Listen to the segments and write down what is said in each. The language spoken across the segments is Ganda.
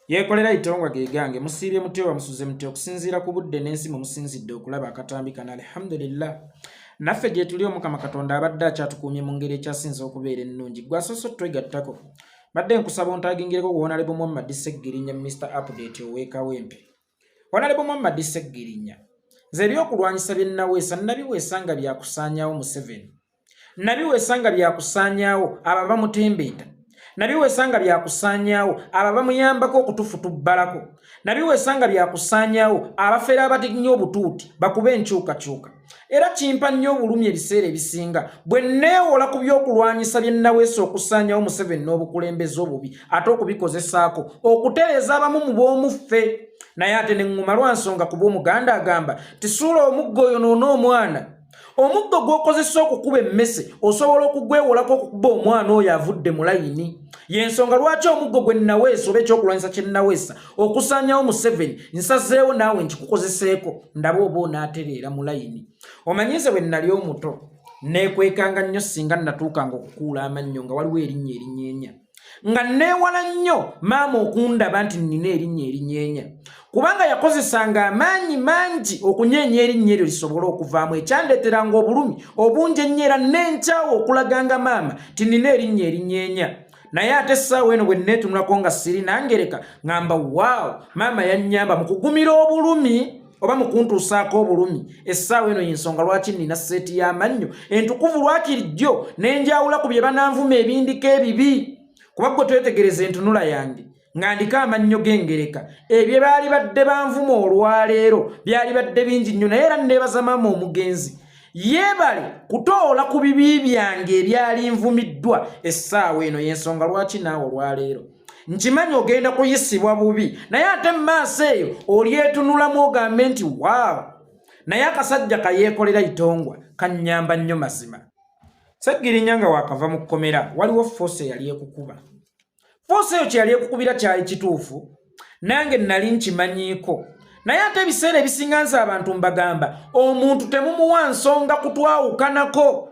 Yekolera itongwa gegange musibye mutyo wa musuze mutyo okusinzira ku budde n'ensi mu musinzidde okulaba akatambi kana alhamdulillah. Naffe gye tuli Omukama Katonda abadde akyatukuumye mu ngeri ekyasinze okubeera ennungi. Gwasoso twegattako. Badde nkusaba ontagingireko ku Honorable Muhammad Segirinya Mr. Update oweekawempe. Honorable Muhammad Segirinya. Nze ebyokulwanyisa bye nnaweesa nabiweesa nga byakusaanyaawo Museveni. Nabiweesa nga byakusaanyaawo ababa mutembeeta. Nabiweesa nga byakusaanyaawo ababa muyambako okutufutubbalako. Nabiweesa nga byakusaanyaawo abafeera abatinnyo obutuuti bakube enkyukakyuka. Era kimpa nnyo obulumi ebiseera ebisinga bwe neewola ku byokulwanyisa bye nnaweesa okusaanyaawo Museveni n'obukulembeze obubi ate okubikozesaako okutereeza abamu mu b'omuffe. Naye ate ne ŋŋuma lwa nsonga kuba Omuganda agamba tisuula omuggo oyonoona omwana. Omuggo gw'okozesa okukuba emmese osobola okugwewolako okukuba omwana oyo avudde mu layini. Y'ensonga lwaki omuggo gwe nnaweesa oba ekyokulwanyisa kye nnaweesa okusaanyaawo Museveni nsazeewo naawe nkikukozeseeko ndaba oba onaatereera mu layini. Omanyize bwe nnali omuto neekwekanga nnyo singa nnatuukanga okukuula amannyo nga waliwo erinnya erinyeenya. Nga neewala nnyo maama okundaba nti nnina erinnya erinyeenya. Kubanga yakozesanga amaanyi mangi okunyeenya erinnya eryo lisobole okuvaamu ekyandeeteranga obulumi obungi ennyo era n'enkyawo okulaganga maama ti nnina erinnya erinyeenya. Naye ate essaawa eno bwe nneetunulako nga siri nangereka ngamba waawo maama yannyamba mu kugumira obulumi oba mu kuntuusaako obulumi. Essaawa eno y'ensonga lwaki nnina seeti y'amannyo entukuvu lwakirijjo n'enjawula ku bye bananvuma ebindiko ebibi. Kuba gwe twetegereza entunula yange ng'andika amannyo g'engereka ebyo baali badde banvuma olwaleero byali badde bingi nnyo naye era nneebaza maama omugenzi yeebale kutoola ku bibi byange ebyali nvumiddwa. Essaawa eno y'ensonga lwaki naawe olwaleero nkimanyi ogenda kuyisibwa bubi naye ate mu maaso eyo olyetunulamu ogambe nti waawo naye akasajja kayeekolera itongwa kannyamba nnyo mazima. Segirinya nga wakava mu kkomera waliwo force yali ekukuba. Force eyo kye yali ekukubira kyali kituufu nange nali nkimanyiiko. Naye ate ebiseera ebisinga nze abantu mbagamba omuntu temumuwa nsonga kutwawukanako.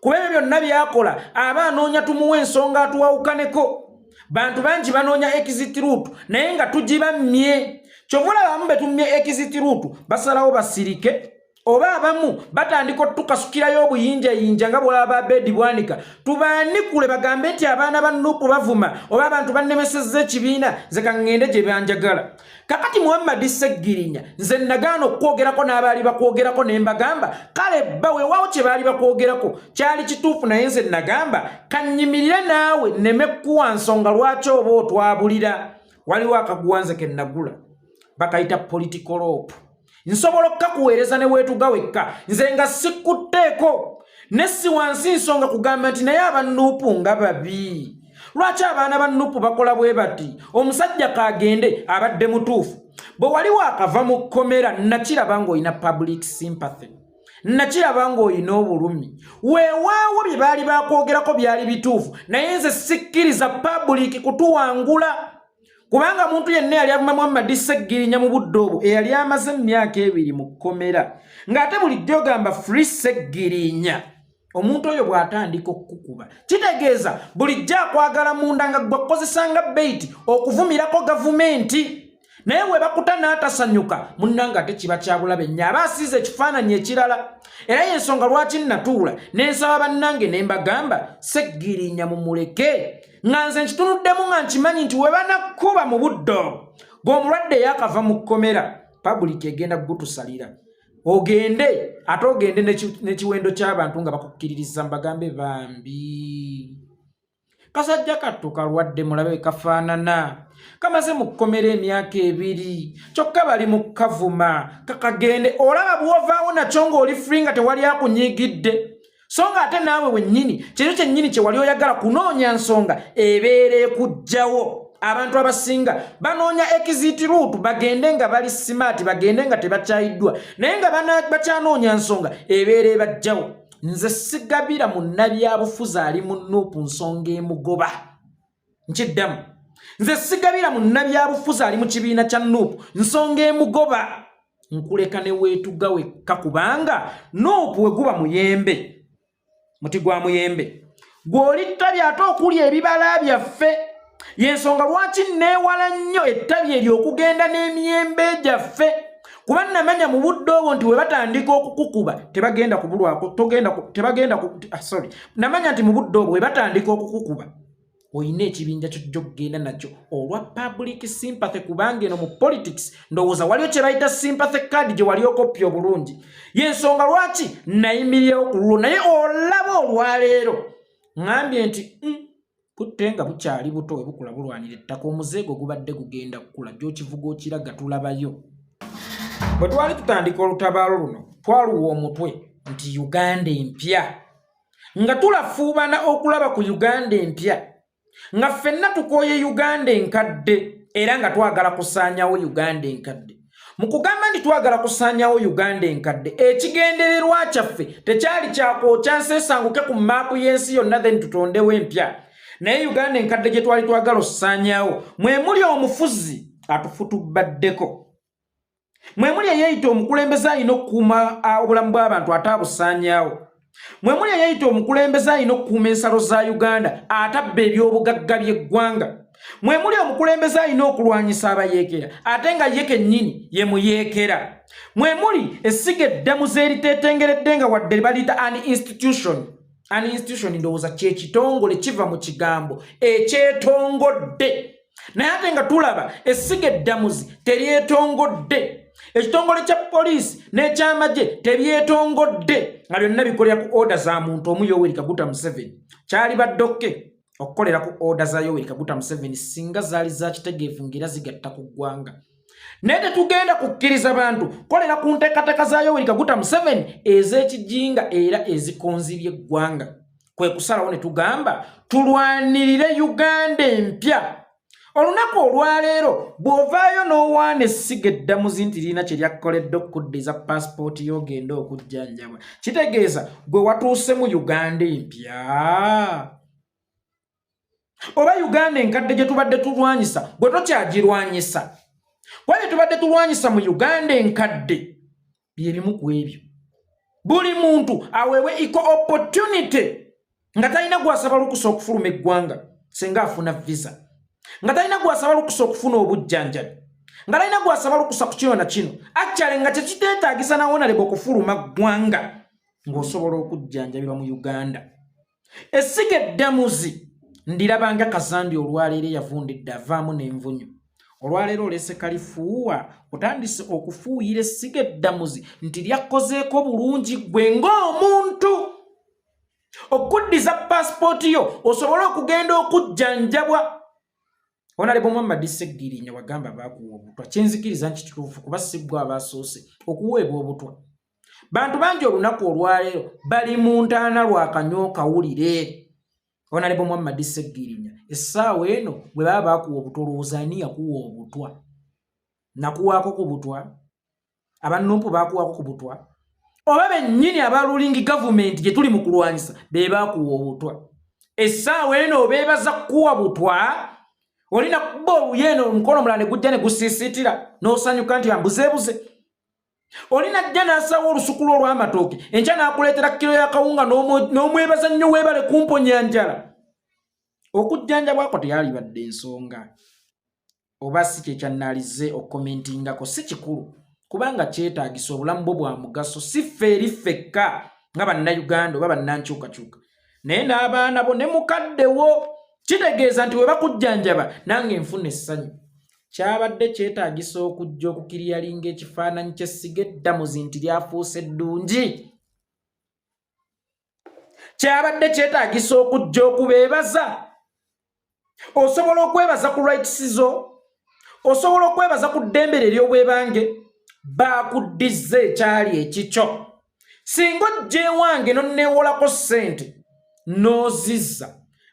Kuba ebyo byonna byakola aba anoonya tumuwa ensonga atwawukaneko. Bantu bangi banoonya exit route naye nga tugibammye. Kyova olaba abamu be tummye exit route basalawo basirike oba abamu batandika otukasukirayo obuyinjayinja nga bwolaba Bedi bwanika tubaanikule bagambe nti abaana ba Nuupu bavuma oba abantu bannemesezza ekibiina nze kaŋŋende gye banjagala. Kakati Muhammad Segirinya nze nagaana okwogerako n'abaali bakwogerako ne mbagamba kale bba weewaawo kye baali bakwogerako kyali kituufu naye nze nagamba kannyimirire naawe nneme kuwa nsonga lwaki oba otwabulira. Waliwo akaguwanze ke nagula bakayita political rope. Nsobola okukakuweereza ne weetuga wekka nze nga sikutteeko ne si wansi nsonga kugamba nti naye aba Nuupu nga babi. Lwaki abaana ba Nuupu bakola bwe bati? Omusajja kaagende abadde mutuufu. Bwe waliwo akava mu kkomera nakiraba ng'olina public sympathy. Nakiraba ng'olina obulumi. Weewaawo bye baali bakwogerako byali bituufu naye nze sikkiriza public kutuwangula. Kubanga muntu yenna yali avuma Muhammad Segirinya mu budde obwo eyali amaze emyaka 2 mu kkomera ng'ate bulijjo gamba free Segirinya. Omuntu oyo bw'atandika okukukuba kitegeeza bulijjo akwagala munda nga gwe akozesanga bait okuvumirako gavumenti. Naye we bakuta n'atasanyuka munnanga ate kiba kyabulabe nnyo aba asiize ekifaananyi ekirala. Era y'ensonga lwaki nnatuula ne nsaba bannange ne mbagamba Segirinya mumuleke nga nze nkitunuddemu nga nkimanyi nti we banakkuba mu budde obwo ng'omulwadde yakava mu kkomera public egenda gutusalira. Ogende ate ogende n'ekiwendo ky'abantu nga bakukkiririza mbagambe bambi. Kasajja kattu kalwadde mulabe kafaanana kamaze mu kkomera emyaka 2 kyokka bali mu kavuma kakagende olaba bw'ovaawo nakyo ng'oli free nga tewali akunyigidde. So nga ate naawe wennyini kyeyo kyennyini kye wali oyagala kunoonya nsonga ebeera ekujjawo. Abantu abasinga banoonya exit route bagende nga bali smart bagende nga tebakyayiddwa naye nga bakyanoonya nsonga ebeera ebajjawo. Nze sigabira munnabyabufuzi ali mu Nuupu nsonga emugoba. Nkiddamu nze sigabira munnabyabufuzi ali mu kibiina kya Nuupu nsonga emugoba. Nkuleka ne weetuga wekka kubanga Nuupu we guba muyembe muti gwa muyembe gw'olitta byate okulya ebibala byaffe Yensonga lwaki neewala nnyo ettabi ery'okugenda n'emiyembe gyaffe kuba namanya mu budde obwo nti we batandika okukukuba tebagenda kubulwako namanya nti mu budde obwo we batandika okukukuba oyina ekibinja kyojja okugenda nakyo olwa public sympathy kubanga eno mu politics ndowooza waliyo kye bayita sympathy card gye wali okopya obulungi yensonga lwaki nayimiryewo ku lulwo naye olaba olwaleero ŋŋambye nti kutte nga bukyali buto we bukula bulwanira ettaka omuzeego gubadde gugenda kukula gy'okivuga okiraga tulabayo bwe twali tutandika olutabaalo luno twaluwa omutwe nti Uganda empya nga tulafuubana okulaba ku Uganda empya nga ffenna tukooye Uganda enkadde era nga twagala kusaanyawo Uganda enkadde mu kugamba nti twagala kusaanyawo Uganda enkadde ekigendererwa kyaffe tekyali kyakwokya nseesanguke ku maapu y'ensi yonna then tutondewo empya naye Uganda enkadde gye twali twagala okusaanyaawo mwe muli omufuzi atufutubaddeko mwe muli eyeeyita omukulembeze alina okukuuma obulamu bw'abantu ate abusaanyaawo mwe muli eyeeyita omukulembeze alina okukuuma ensalo za Uganda atabba ebyobugagga by'eggwanga mwe muli omukulembeze alina okulwanyisa abayeekera ate nga ye kennyini ye muyeekera mwe muli essiga eddamuzi eriteetengeredde nga wadde baliyita an institution ndowooza kyekitongole kiva mu kigambo ekyetongodde naye ate nga tulaba essiga eddamuzi teryetongodde ekitongole kya poliisi n'ekyamagye tebyetongodde nga byonna bikolera ku oda za muntu omu Yoweri Kaguta Museveni kyali baddokke okukolera ku oda za Yoweri Kaguta Museveni singa zaali za kitegeevu ng'era zigatta ku ggwanga naye tetugenda kukkiriza bantu kolera ku nteekateeka za Yoweri Kaguta Museveni ez'ekijinga era ezikonzibya eggwanga kwe kusalawo ne tugamba tulwanirire Uganda empya olunaku olwaleero bw'ovaayo n'owaana essiga eddamuzi nti lirina kye lyakkoledde okuddiza paasipooti y'ogenda okujjanjabwa kitegeeza gwe watuuse mu Uganda empya oba Uganda enkadde gye tubadde tulwanyisa gwe tokyagirwanyisa kwaye tubadde tulwanyisa mu Uganda enkadde byerimu ku ebyo buli muntu aweewe equal opportunity nga talina gwasaba lukusa okufuluma eggwanga singa afuna visa nga talina gwasaba lukusa okufuna obujjanjabi nga talina gwasaba lukusa ku kino na kino actually nga tekiteetaagisa nawonaleba okufuluma ggwanga ng'osobola okujjanjabirwa mu Uganda essiga eddamuzi ndirabanga Kazambi olwaleero yavundidde avaamu n'envunyu olwaleero olese kalifuuwa otandise okufuuyira essiga eddamuzi nti lyakkozeeko bulungi gwe ng'omuntu okuddiza paasipooti yo osobole okugenda okujjanjabwa Honorable Muhammad Segirinya wagamba baakuwa obutwa kyenzikiriza nti kituufu kuba si bwe abasoose okuweebwa obutwa bantu bangi olunaku olwaleero bali mu ntaana lwakanywa kawulire Honorable Muhammad Segirinya essaawa eno bwe baba baakuwa obutwa olowooza ani yakuwa obutwa nakuwaako ku butwa abannumpu baakuwaako ku butwa oba bennyini aba ruling government gye tuli mu kulwanyisa be baakuwa obutwa essaawa eno obeebaza kukuwa butwa olina kuba oluyeno omukono omulala ne gujja ne gusiisiitira n'osanyuka nti ambuzeebuze olina ajja n'asawo olusuku olw'amatooke enkya n'akuleetera kilo y'akawunga n'omwebaza nnyo weebale kumponya njala okujjanjabwako teyalibadde ensonga oba si kyekyanaalize okukomentingako si kikulu kubanga kyetaagisa obulamu bwo bwa mugaso si ffe eri ffekka nga bannayuganda oba bannankyukakyuka naye n'abaana bo ne mukaddewo kitegeeza nti we bakujjanjaba nange nfuna essanyu kyabadde kyetaagisa okujja okukiryalinga ekifaananyi ky'essiga eddamuzi nti lyafuuse eddungi kyabadde kyetaagisa okujja okubeebaza osobola okwebaza ku rights zo osobola okwebaza ku ddembe ery'obwebange baakuddiza ekyali ekikyo singa ojja ewange nonneewolako ssente n'ozizza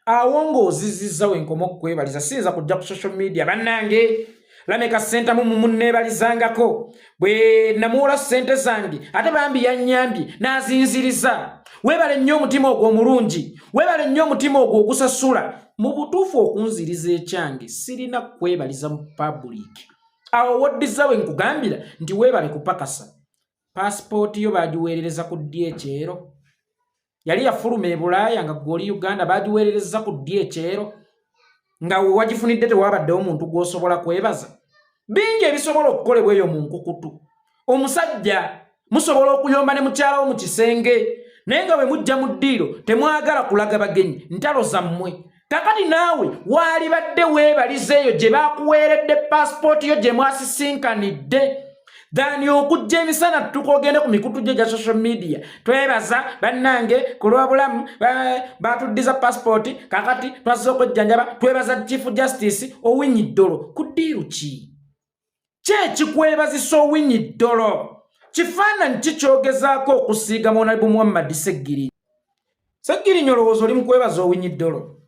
awo ng'ozizizza wenkoma okukwebaliza siyinza kujja ku social media bannange lameka ssente mu munneebalizangako bwe namuwola ssente zange ate bambi yannyambye n'azinziriza weebale nnyo omutima ogwo omulungi weebale nnyo omutima ogwo ogusasula mu butuufu okunziriza ekyange sirina kwebaliza mu public awo woddiza we nkugambira nti weebale kupakasa paasipooti yo baagiweerereza ku ddi ekyero yali yafuluma e Bulaaya nga gw'oli Uganda baagiweerereza ku ddi ekyero nga wagifunidde tewabaddewo omuntu gw'osobola kwebaza bingi ebisobola okukolebwa eyo mu nkukutu omusajja musobola okuyomba ne mukyalawo mu kisenge naye nga bwe mujja mu ddiiro temwagala kulaga bagenyi ntalo zammwe kakati naawe waali badde weebaliza eyo gye baakuweeredde paasipooti yo gye mwasisinkanidde dhani okujja emisana tukogenda ku mikutu gye gya social media twebaza bannange ku lw'obulamu batuddiza paasipooti kakati twasiza okwejjanjaba twebaza chief justice Owiny Dollo ku ddiiru ki ekikwebazisa Owiny Dollo kifaananyi kikyogezaako okusiiga Honorable Muhammad Segirinya olowooza oli mu kwebaza Owiny Dollo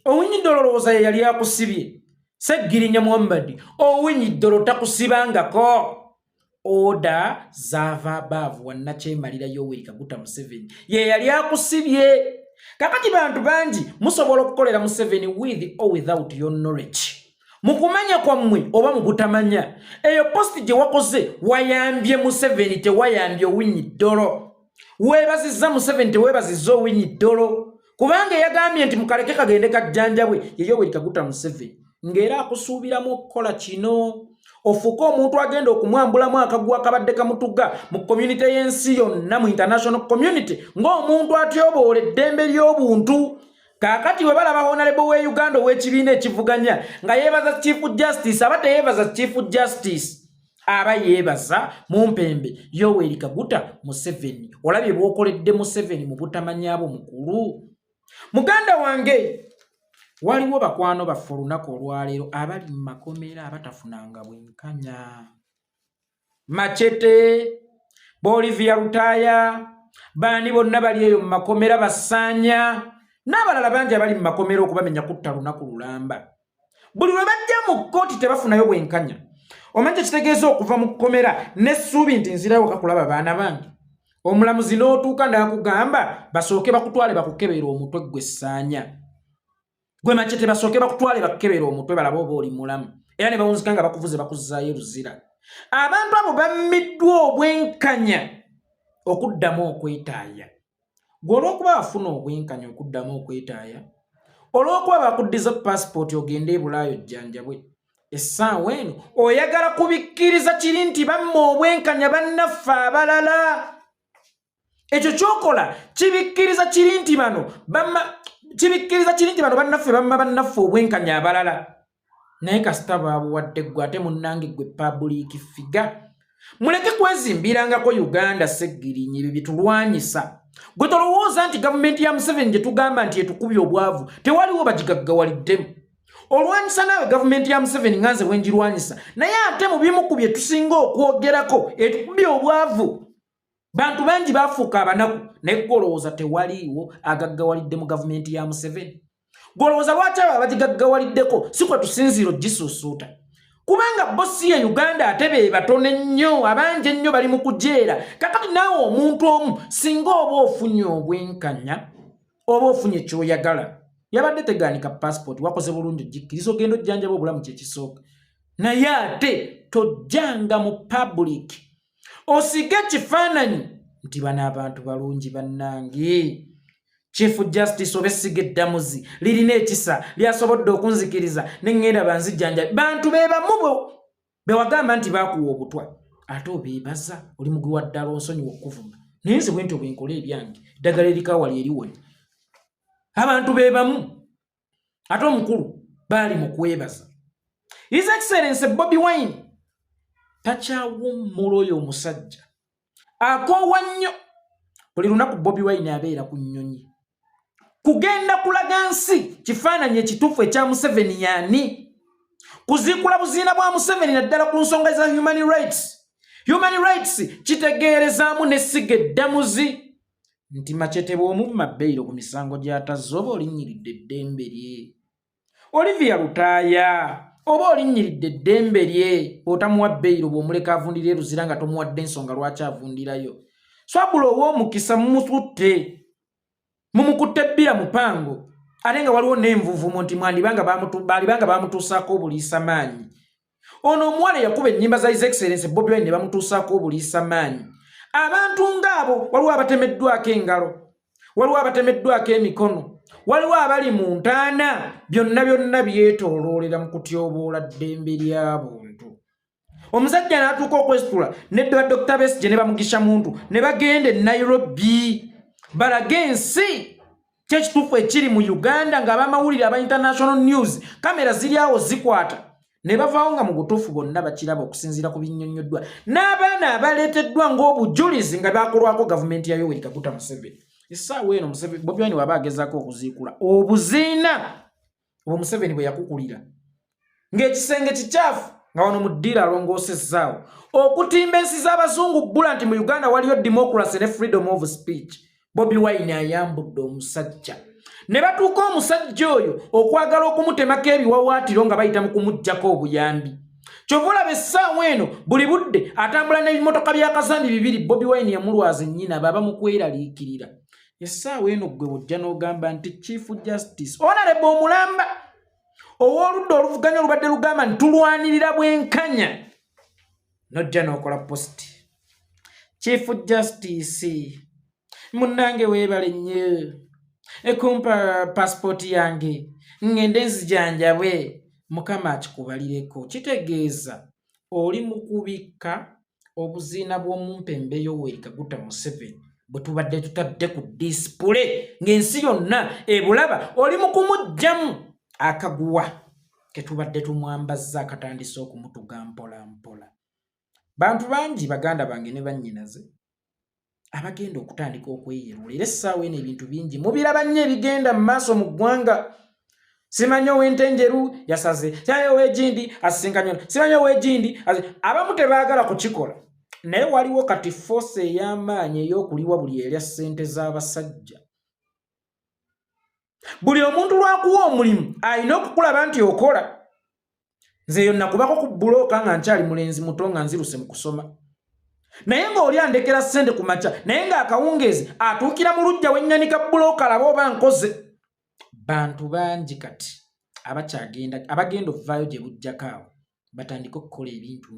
Owiny Dollo olowooza ye yali akusibye Segirinya Muhammad Owiny Dollo takusibangako oda zava abavu wannakyemalira Yoweri Kaguta Museveni ye yali akusibye kakati bantu bangi musobola okukolera Museveni with or without your knowledge mukumanya kwammwe oba mubutamanya eyo posti gye wakoze wayambye Museveni tewayambye Owiny Dollo weebazizza Museveni teweebazizza Owiny Dollo kubanga yagambye nti mukaleke kagende kajjanjabwe ye Yoweri Kaguta Museveni ng'era akusuubiramu okukola kino ofuuka omuntu agenda okumwambulamu akaggwa akabadde kamutuga mu community y'ensi yonna mu international community ng'omuntu atyoboola eddembe ly'obuntu kaakati we balaba Honorable we Uganda ow'ekibiina ekivuganya nga yeebaza Chief Justice aba teyeebaza Chief Justice aba yeebaza mu mpembe Yoweri Kaguta Museveni olabye bw'okoledde Museveni mu butamanyaabo mukulu muganda wange waliwo bakwano baffe olunaku olwaleero abali mu makomera abatafunanga bwenkanya Machete Bolivia Lutaya baani bonna bali eyo mu makomera Basanya n'abalala bangi abali mu makomera okubamenya kutta lunaku lulamba buli lwe bajja mu kkooti tebafunayo bwenkanya omanyi kitegeeza okuva mu kkomera n'essuubi nti nzirayo kakulaba baana bange omulamuzi n'otuuka n'akugamba basooke bakutwale bakukebeera omutwe gwe Ssaanya gwe Machete basooke bakutwale bakukebeera omutwe balaba oba oli mulamu era ne bawunzika nga bakuvuze bakuzzaayo luzira abantu abo bammiddwa obwenkanya okuddamu okwetaaya gwe olw'okuba bafuna obwenkanya okuddamu okwetaaya olw'okuba bakuddiza paasipooti ogende ebulaayo jjanjabwe essaawa eno oyagala kubikkiriza kiri nti bamma obwenkanya bannaffe abalala ekyo kyokola kibikkiriza kiri nti bano bannaffe bamma bannaffe obwenkanya abalala naye kasita baabuwadde ggwe ate munnange ggwe public figure muleke kwezimbirangako Uganda Segirinya ebyo bitulwanyisa gwe tolowooza nti gavumenti ya Museveni gye tugamba nti etukubye obwavu tewaliwo bagigaggawaliddemu olwanyisa naawe gavumenti ya Museveni nganze bwenjirwanyisa naye ate mu bimu ku bye tusinga okwogerako etukubye obwavu bantu bangi bafuuka abanaku naye golowooza tewaliiwo agaggawalidde mu gavumenti ya Museveni golowooza lwaki abo abagigaggawaliddeko si kwe tusinziira ogisuusuuta kubanga bossi ya Uganda ate be batono ennyo abangi ennyo bali mu kujeera kakati naawe omuntu omu singa oba ofunye obwenkanya oba ofunye kyoyagala yabadde tegaanika paasipooti wakoze bulungi ogikkiriza ogenda ojjanjaba obulamu kyekisooka naye ate tojjanga mu public osige kifaananyi nti bano abantu balungi bannange Chief Justice obessiga eddamuzi lirina ekisa lyasobodde okunzikiriza neŋŋenda banzijjanja bantu bebamu bewagamba nti baakuwa obutwa ate obeebaza oli mugwi wa ddala onsonyiwa okuvuma naye nze bwenti obwenkola ebyange eddagala erikawali eriwona abantu bebamu ate omukulu baali mu kwebaza His Excellency Bobi Wine takyawummula oyo omusajja akoowa nnyo buli lunaku Bobi Wine abeera ku nnyonyi kugenda kulaga nsi kifaananyi ekituufu ekya Museveni yaani kuziikula buziina bwa Museveni naddala ku nsonga za human rights kitegeerezaamu n'essiga eddamuzi nti Machete bw'omumma bbeeyiro ku misango gy'atazze oba olinnyiridde eddembe lye Olivia Lutaya oba olinnyiridde eddembe lye otamuwa bbeeyiro bw'omuleka avundira eruzira nga tomuwadde ensonga lwaki avundirayo swabula ow'omukisa mumututte mumukutte ebbira mupango ate nga waliwo n'envuvumo nti baalibanga bamutuusaako obuliisa maanyi ono omuwala yakuba ennyimba za His Excellency Bobi Wine ne bamutuusaako obuliisa maanyi abantu ng'abo waliwo abatemeddwako engalo waliwo abatemeddwako emikono waliwo abali mu ntaana byonna byetooloolera mu kutyoboola ddembe ly'abuntu. Omusajja n'atuuka okwesitula n'edda Dr. Besigye ne bamugisha muntu ne bagenda e Nairobi balaga ensi kyekituufu ekiri mu Uganda ng'abamawulire aba international news kamera ziri awo zikwata ne bavaawo nga mu butuufu bonna bakiraba okusinziira ku binnyonnyoddwa n'abaana abaleeteddwa ng'obujulizi nga baakolwako gavumenti ya Yoweri Kaguta Museveni. Essaawa eno Bobi Wine waba agezaako okuziikula obuziina obwo Museveni bwe yakukulira ng'ekisenge kikyafu nga wano mu ddiira alongoosezaawo okutimba ensi z'abazungu bbula nti mu Uganda waliyo democracy ne freedom of speech. Bobi Wine ayambudde omusajja ne batuuka omusajja oyo okwagala okumutemako ebiwawaatiro nga bayita mu kumuggyako obuyambi. Kyova olaba essaawa eno buli budde atambula n'ebimotoka by'akazambi 2 Bobi Wine yamulwaza ennyina baba mu kweraliikirira. Essaawa eno gwe wojja n'ogamba nti Chief Justice Honorable Omulamba ow'oludda oluvuganya olubadde lugamba ntulwanirira bwenkanya nojja n'okola posti. Chief Justice munnange weebale nnyo ekumpa passport yange ngende nzijanjabwe Mukama akikubalireko. Kitegeeza oli mu kubikka obuziina bw'omumpembe Yoweri Kaguta Museveni bwe tubadde tutadde ku display ng'ensi yonna ebulaba oli mu kumuggyamu akaguwa ke tubadde tumwambazza akatandise okumutuga mpola mpola. Bantu bangi baganda bange ne bannyinaze abagenda okutandika okweyerula era essaawa eno ebintu bingi mubiraba nnyo ebigenda mu maaso mu ggwanga. Simanyi ow'entenjeru yasaze, simanyi ow'egindi asisinkanye, simanyi ow'egindi abamu tebaagala kukikola naye waliwo kati force ey'amaanyi ey'okuliwa buli erya ssente z'abasajja. Buli omuntu lwakuwa omulimu alina okukulaba nti okola. Nze yonna kubako ku bbulooka nga nkyali mulenzi muto nga nziruse mu kusoma naye ng'oli andekera ssente ku makya naye ng'akawungeezi atuukira mu luggya w'ennyanika bbulooka alaba oba nkoze. Bantu bangi kati abagenda okuvaayo gye bujjako awo batandika okukola ebintu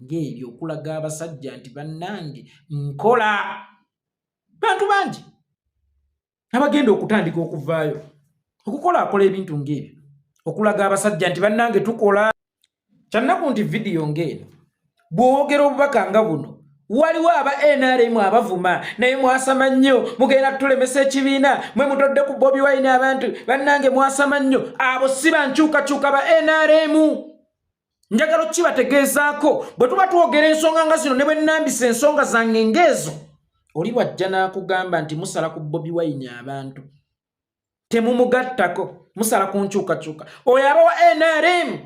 ng'ebyo okulaga abasajja nti bannange nkola. Bantu bangi abagenda okutandika okuvaayo akola ebintu ng'ebyo okulaga abasajja nti bannange tukola. Kyannaku nti vidiyo ng'eno bw'owogera obubaka nga buno waliwo aba NRM abavuma naye mwasama nnyo mugenda tulemesa ekibiina mwe mutodde ku Bobi Wine abantu bannange mwasama nnyo. Abo si bankyukakyuka ba NRM. Njagala kibategeezaako bwe tuba twogera ensonga nga zino ne bwe nnambisa ensonga zange ngeezo oli wajja n'akugamba nti musala ku Bobi Wine abantu temumugattako musala ku nkyukakyuka oyo aba wa NRM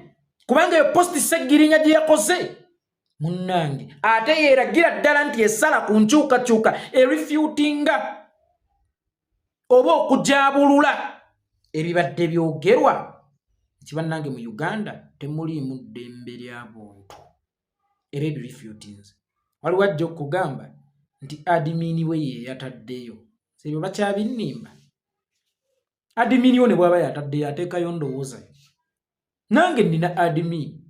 kubanga eyo posti Segirinya gye yakoze munnange ate yeeragira ddala nti esala ku nkyukakyuka erifutinga oba okujaabulula ebibadde byogerwa nti bannange mu Uganda temuliimu ddembe ly'abuntu era ebirifutinze. Waliwo ajja okugamba nti adimini we ye yataddeyo sebyo bakyabinnimba. Adimini ne bw'aba yataddeyo ateekayo ndowooza nange nina adimini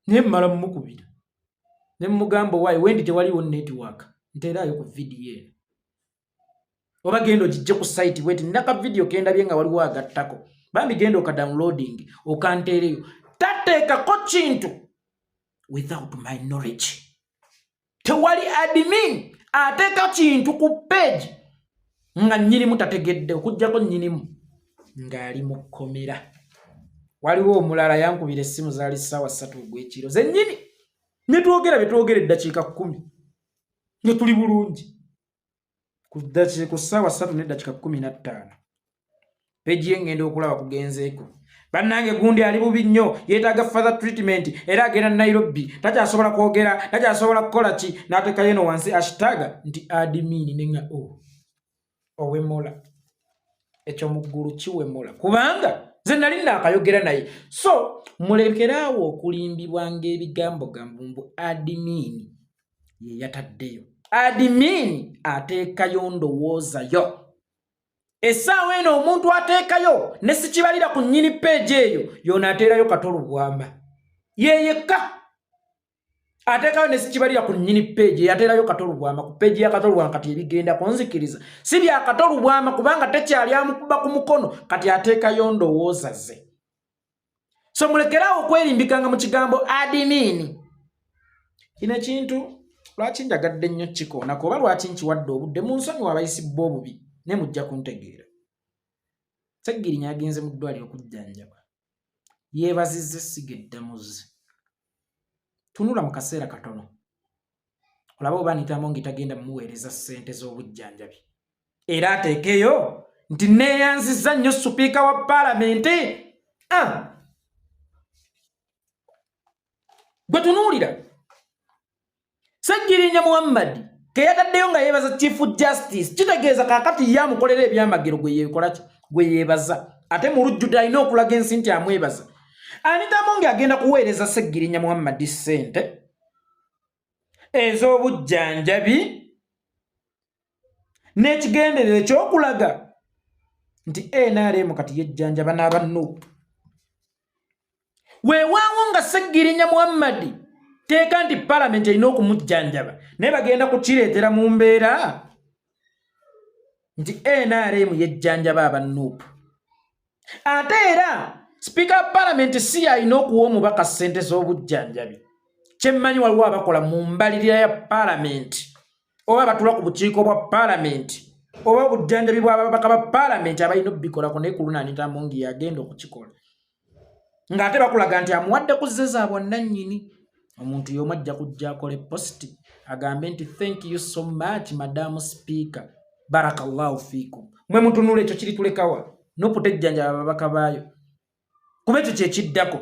naye mmala mumukubira ne mugamba waayi wendi tewaliwo network nteerayo ku vidiyo eno oba genda ogijje ku site weti naka vidiyo kendabye nga waliwo agattako bambi genda okadownloading okanteereyo tateekako kintu without my knowledge. Tewali admin ateeka kintu ku page nga nnyinimu tategedde okujjako nnyinimu ng'ali mu kkomera. Waliwo omulala yankubira essimu zaali ssaawa 3 ogw'ekiro zennyini ne twogera bye twogera eddakiika 10 ne tuli bulungi ku ssaawa 3 n'eddakiika 15 peegi ye ngenda okulaba kugenzeeko. Bannange gundi ali bubi nnyo yeetaaga further treatment era agenda Nairobi takyasobola kwogera takyasobola kukola ki n'ateekayo eno wansi hashtag nti admin nenga owemola ekyo mu ggulu kiwemola kubanga nze nali naakayogera naye. So mulekeraawo okulimbibwa ng'ebigambo gambumbu admin ye yataddeyo. Admin ateekayo ndowoozayo. Essaawa eno omuntu ateekayo ne sikibalira ku nnyini peegi eyo y'onaateerayo katolo bwamba ye yekka. Atekayo ne sikibalira ku nnyini page yaterayo Katolubwama ku page ya Katolubwama kati ebigenda konzikiriza si bya Katolubwama kubanga tekyali amukuba ku mukono kati atekayo ndowooza ze. So mulekerawo okwerimbikanga mu kigambo admin. Kino ekintu lwaki njagadde nnyo kikoona kuba lwaki nkiwadde obudde mu nsonyi w'abayisi Bobi ne mujja kuntegeera. Segirinya agenze mu ddwaliro okujjanjaba. Yeebazizza essiga eddamuzi. Tunula mu kaseera katono. Olaba oba nitamu ngitagenda mumuweereza ssente z'obujjanjabi. Era ateekeyo nti neeyanzizza nnyo supiika wa paalamenti. Gwe tunuulira. Segirinya Muhammad ke yataddeyo nga yeebaza Chief Justice kitegeeza kaakati yamukolera ebyamagero gwe yeebaza. Ate mu lujjudde alina okulaga ensi nti amwebaza. Anita Monge agenda kuweereza Segirinya Muhammad ssente ez'obujjanjabi n'ekigenderero eky'okulaga nti NRM kati yejjanjaba n'abannuupu. Weewaawo nga Segirinya Muhammad teeka nti paalamenti erina okumujjanjaba naye bagenda kukireetera mu mbeera nti NRM yejjanjaba abannuupu. Ate era Speaker of Parliament si alina okuwa omubaka ssente z'obujjanjabi. Kyemmanyi waliwo abakola mu mbalirira ya Parliament oba batula ku bukiiko bwa Parliament oba obujjanjabi bw'ababaka ba Parliament abalina obbikolako naye ku Anita Monge yagenda okukikola. Ng'ate bakulaga nti amuwadde ku zeza bwannannyini. Omuntu y'omu ajja kujja akole posti agambe nti thank you so much Madam Speaker. Barakallahu fiikum. Mwe mutunula ekyo kiri tulekawa n'okutejjanjaba ababaka baayo. Kuba ekyo kyekiddako.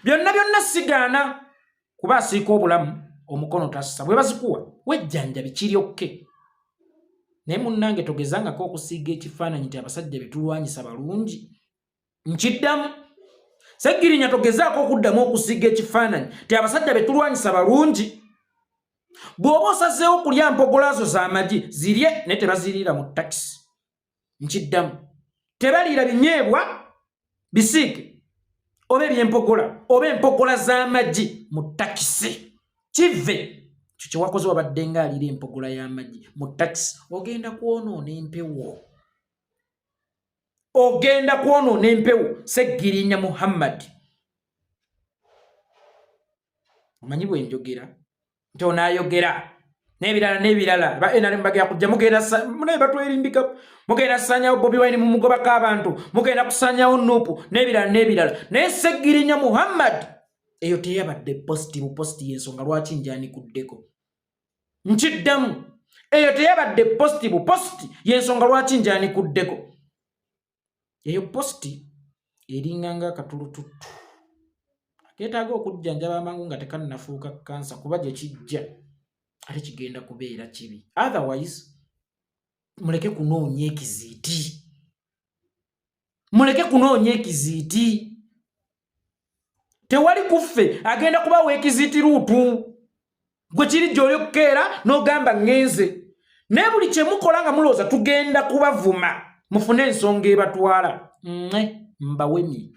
Byonna sigaana kuba asiika obulamu omukono tassa. Bwe bazikuwa wejjanjabi kiryokke. Naye munnange togezangako okusiiga ekifaananyi nti abasajja be tulwanyisa balungi. Nkiddamu. Segirinya togezaako okuddamu okusiiga ekifaananyi nti abasajja be tulwanyisa balungi. Bw'oba osazeewo okulya mpogola zo z'amagi zirye naye tebaziriira mu takisi. Nkiddamu. Tebaliira binyeebwa bisiike oba eby'empogola oba empogola z'amagi mu takisi. Kive kyo kye wakoze wabadde ng'aliira empogola y'amagi mu takisi. Ogenda kwonoona empewo. Ogenda kwonoona empewo Segirinya Muhammad. Omanyi bwe njogera nti onaayogera n'ebirala ba NRM bagenda kujja mugenda batwerimbika mugenda kusaanyawo Bobi Wine mu mugobako abantu mugenda kusaanyawo Nuupu n'ebirala naye Segirinya Muhammad eyo teyabadde posti y'ensonga lwaki njanikuddeko. Nkiddamu eyo teyabadde posti y'ensonga lwaki njanikuddeko. Eyo posti eringanga akatulututtu keetaaga okujjanjaba amangu nga tekannafuuka kansa kuba gye kijja ate kigenda kubeera kibi. Otherwise muleke kunoonya ekiziiti. Tewali kuffe agenda kubawa ekiziiti luutu gwe kiri gy'oli okukeera n'ogamba ngenze. Naye buli kye mukola nga mulowooza tugenda kubavuma mufune ensonga ebatwala. Mbawemi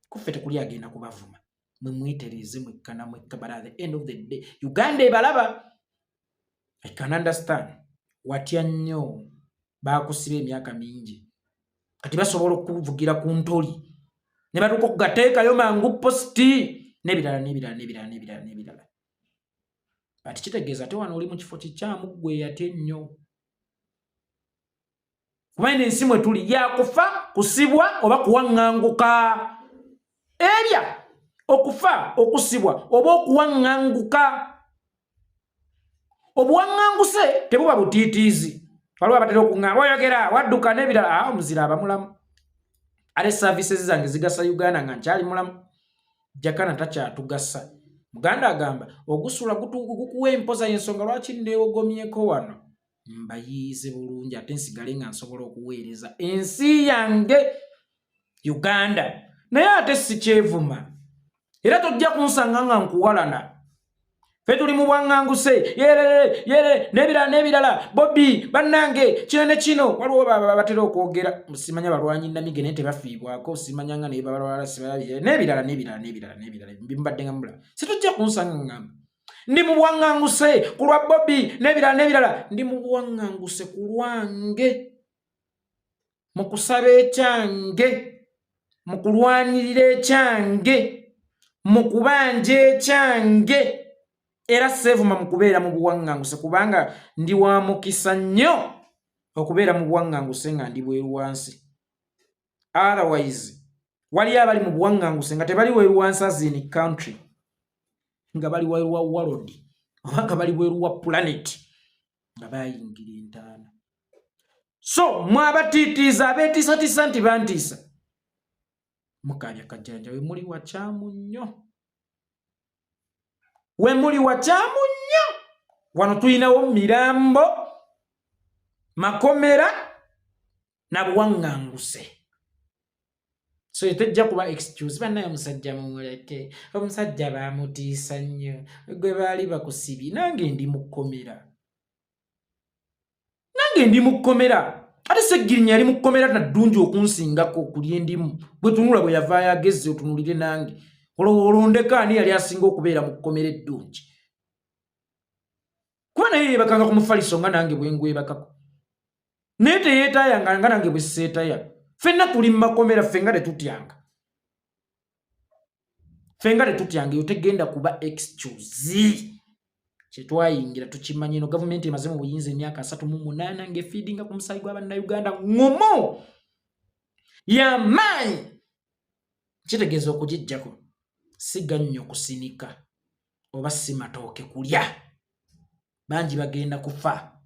kuffe tekuli agenda kubavuma. Mwe mwetereeze mwekkana mwekka, but at the end of the day Uganda ebalaba. I can understand. Watya nnyo baakusiba emyaka mingi kati basobola okuvugira ku ntoli ne batuuka okugateekayo mangu posti n'ebirala. Kati kitegeeza ate wano oli mu kifo kikyamu ggwe yate nnyo. Kubaina ensi mwe tuli yakufa kusibwa oba kuwaŋŋanguka. Ebya okufa okusibwa oba okuwaŋŋanguka. Obuwaŋŋanguse tebuba butiitiizi. Waliwo abatera okuŋŋamba oyogera wadduka n'ebirala. Omuzira aba mulamu. Ate services zange zigasa Uganda nga nkyali mulamu. Jakana takyatugasa. Muganda agamba ogusula gukuwa empoza y'ensonga lwaki nneewogomyeko wano. Mbayiize bulungi ate nsigale nga nsobola okuweereza ensi yange Uganda. Naye ate si kyevuma. Era tojja kunsanga nga nkuwalana. Ffe tuli mu bwaŋŋanguse yere n'ebirala Bobi bannange kino ne kino. Waliwo batera okwogera simanya balwanyi namige naye tebafiibwako simanya nga naye babalwala n'ebirala bimbadde nga mula. Situjja kunsanga ngamba ndi mu buwaŋŋanguse ku lwa Bobi n'ebirala ndi mu buwaŋŋanguse ku lwange mu kusaba ekyange mu kulwanirira ekyange mu kubanja ekyange era seevuma mu kubeera mu buwaŋŋanguse kubanga ndi wa mukisa nnyo okubeera mu buwaŋŋanguse nga ndi bweru wansi. Otherwise wali abali mu buwaŋŋanguse nga tebali weru wansi as in country nga bali weru wa world oba nga bali weru wa planet nga bayingira entaana. So mwabatiitiiza abeetiisatiisa nti bantiisa mukaabya kajjanja we muli wakyamu nnyo, we muli wakyamu nnyo. Wano tulinawo Mirambo, Makomera na buwaŋŋanguse. So tejja kuba excuse bannaye omusajja mumuleke, omusajja baamutiisa nnyo, gwe baali bakusibye. Nange ndi mu kkomera, ate Segirinya yali mu kkomera naddungi okunsingako okulya endimu. Bwe tunula bwe yavaayo agezze otunulire nange olondeka ani yali asinga okubeera mu kkomera eddungi. Kuba naye yeebakanga ku mufaliso nga nange bwe ngwebakako, naye teyeetaayanga nga nange bwe seetaaya. Ffenna tuli mu makomera, ffenga tetutyanga, eyo tegenda kuba excuse. Kyetwayingira tukimanyi no gavumenti emaze mu buyinza emyaka 38 ng'efeedinga ku musaayi gw'Abannayuganda ngumu y'amaanyi. Kitegeeza okugijjako si gannyo kusinika oba si matooke kulya. Bangi bagenda kufa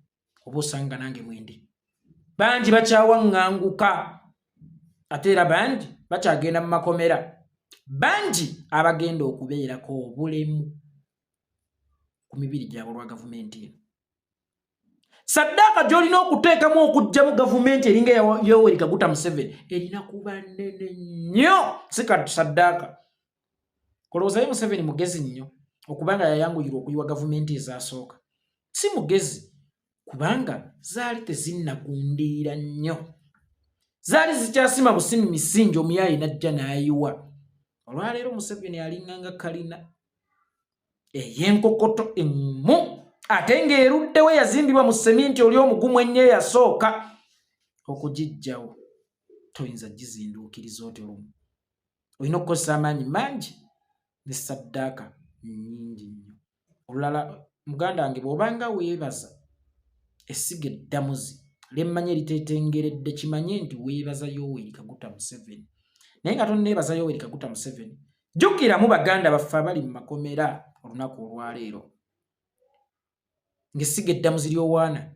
oba osanga nange mwendi, bangi bakyawaŋŋanguka ate era bangi bakyagenda mu makomera, bangi abagenda okubeerako obulemu ku mibiri gyabwe olwa gavumenti eno. Saddaaka gy'olina okuteekamu okuggyamu gavumenti eringa Yoweri Kaguta Museveni erina kuba nnene nnyo, si kati saddaaka. Kolowoozayo Museveni mugezi nnyo okubanga yayanguyirwa okuyiwa gavumenti ezaasooka. Si mugezi kubanga zaali tezinnagundiira nnyo, zaali zikyasima busimi misingi omuyaayi najja n'ayiwa. Olwaleero Museveni alinganga kalina ey'enkokoto emmu ate ng'erudde we yazimbibwa mu seminti oli omugumu ennyo eyasooka okugijjawo. Toyinza gizinduukiriza oti olumu, olina okukozesa amaanyi mangi ne saddaaka nnyingi nnyo. Olulala muganda wange bw'obanga weebaza essiga eddamuzi lyemmanyi eriteetengeredde, kimanye nti weebaza Yoweri Kaguta Museveni. Naye nga tonneebaza Yoweri Kaguta Museveni, jjukiramu baganda baffe abali mu makomera olunaku olwaleero ng'essiga eddamuzi ly'owaana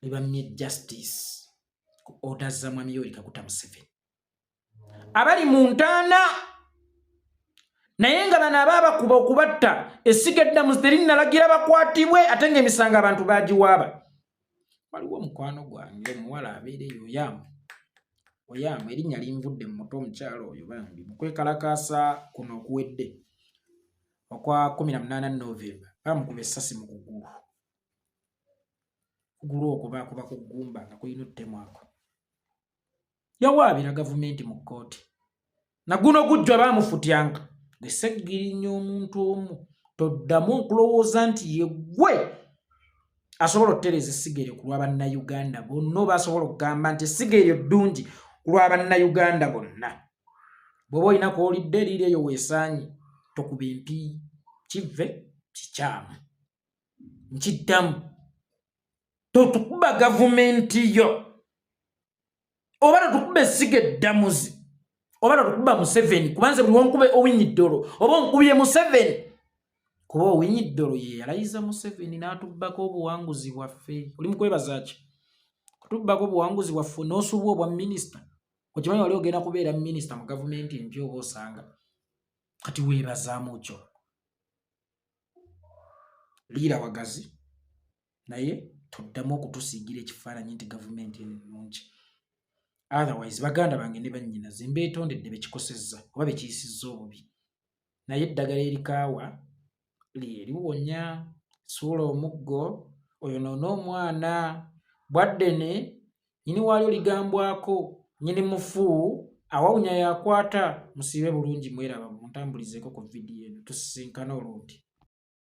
libamye justice ku orders za mwami Yoweri Kaguta Museveni. Abali mu ntaana naye nga bano abaabakuba okubatta essiga eddamuzi terinnalagira bakwatibwe ate ng'emisango abantu baagiwaaba. Waliwo omukwano gwange omuwala abeereyo Oyaamu, erinnya linvudde mu muto omukyalo oyo bambi mu kwekalakaasa kuno okuwedde okwa 18 Novemba baamukuba essasi mu kugulu okwo baakuba ku ggumba nga kulina ottemwako. Yawaabira gavumenti mu kkooti, na guno gujjwa baamufutyanga. Gwe Segirinya omuntu omu toddamu okulowooza nti yeggwe asobola okutereeza essiga eryo ku lw'Abannayuganda bonna, oba asobola okugamba nti essiga eryo ddungi ku lw'Abannayuganda bonna. Bw'oba olina kw'olidde eriira eyo weesaanye tokuba empi, kive kikyamu. Nkiddamu, totukuba gavumenti yo, oba totukuba essiga eddamuzi, oba totukuba Museveni, kubanze buli wonkube Owinyiddolo oba onkubye Museveni, kuba Owinyiddolo ye yalayiza Museveni n'atubbako obuwanguzi bwaffe. Oli mu kwebaza ki? Kutubbako obuwanguzi bwaffe n'osuubwa obwa minisita. Okimanyi wali ogenda kubeera minisita mu gavumenti empya oba osanga kati weebazaamu kyo. Liira wagazi naye toddamu okutusiigira ekifaananyi nti gavumenti ennungi. Otherwise baganda bange ne bannyinaze mbeetondedde bekikosezza oba bekiyisizza obubi, naye eddagala erikaawa lyeriwonya. Suula omuggo oyonoona omwana, bwaddene nyini waalyo ligambwako, nyini mufu awawunya yakwata. Musiibe bulungi, mweraba muntambulizeeko ku vidiyo eno, tusisinkana oluuti.